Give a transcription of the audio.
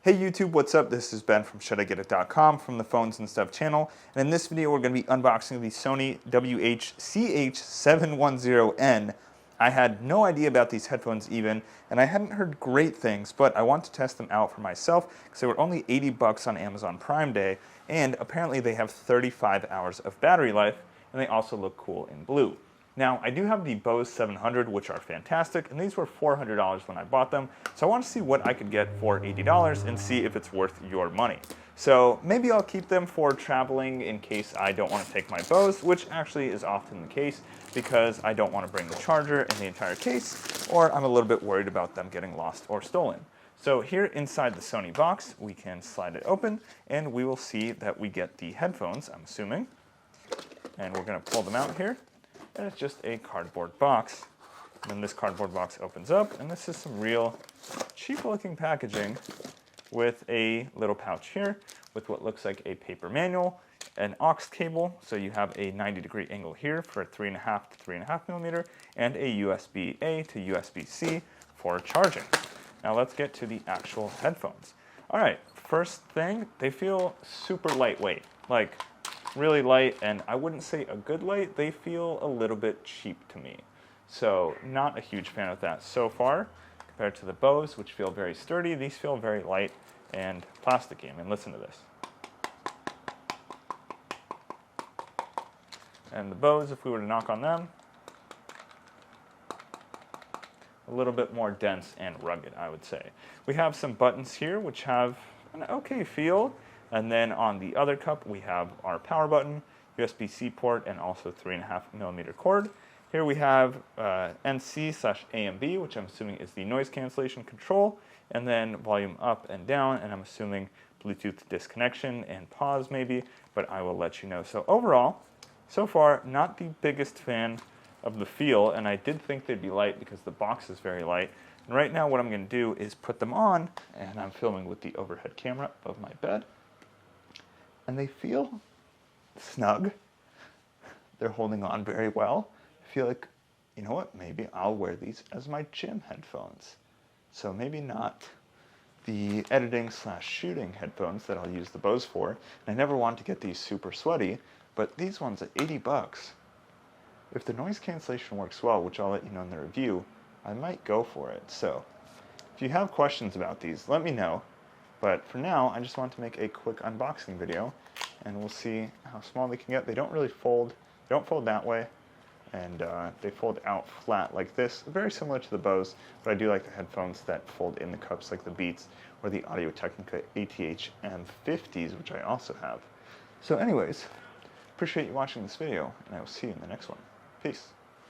Hey YouTube, what's up? This is Ben from ShouldIGetIt.com from the Phones and Stuff channel, and in this video we're going to be unboxing the Sony WH-CH710N. I had no idea about these headphones even, and I hadn't heard great things, but I want to test them out for myself because they were only 80 bucks on Amazon Prime Day, and apparently they have 35 hours of battery life, and they also look cool in blue. Now, I do have the Bose 700, which are fantastic, and these were $400 when I bought them, so I want to see what I could get for $80 and see if it's worth your money. So maybe I'll keep them for traveling in case I don't want to take my Bose, which actually is often the case because I don't want to bring the charger in the entire case, or I'm a little bit worried about them getting lost or stolen. So here inside the Sony box, we can slide it open, and we will see that we get the headphones, I'm assuming, and we're going to pull them out here. And it's just a cardboard box. And then this cardboard box opens up, and this is some real cheap looking packaging with a little pouch here with what looks like a paper manual, an aux cable, so you have a 90-degree angle here for a 3.5 to 3.5 millimeter, and a USB-A to USB-C for charging. Now let's get to the actual headphones. All right, first thing, they feel super lightweight, like really light, and I wouldn't say a good light. They feel a little bit cheap to me. So not a huge fan of that so far compared to the Bose, which feel very sturdy. These feel very light and plasticky. I mean, listen to this. And the Bose, if we were to knock on them, a little bit more dense and rugged, I would say. We have some buttons here which have an okay feel. And then on the other cup, we have our power button, USB-C port, and also 3.5 millimeter cord. Here we have NC/AMB, which I'm assuming is the noise cancellation control, and then volume up and down, and I'm assuming Bluetooth disconnection and pause maybe, but I will let you know. So overall, so far, not the biggest fan of the feel, and I did think they'd be light because the box is very light. And right now what I'm going to do is put them on, and I'm filming with the overhead camera above my bed. And they feel snug. They're holding on very well. I feel like, you know what, maybe I'll wear these as my gym headphones. So maybe not the editing/shooting headphones that I'll use the Bose for. And I never want to get these super sweaty, but these ones at 80 bucks, if the noise cancellation works well, which I'll let you know in the review, I might go for it. So if you have questions about these, let me know. But for now, I just want to make a quick unboxing video, and we'll see how small they can get. They don't really fold. They don't fold that way, and they fold out flat like this, very similar to the Bose, but I do like the headphones that fold in the cups like the Beats or the Audio-Technica ATH-M50s, which I also have. So anyways, appreciate you watching this video, and I will see you in the next one. Peace.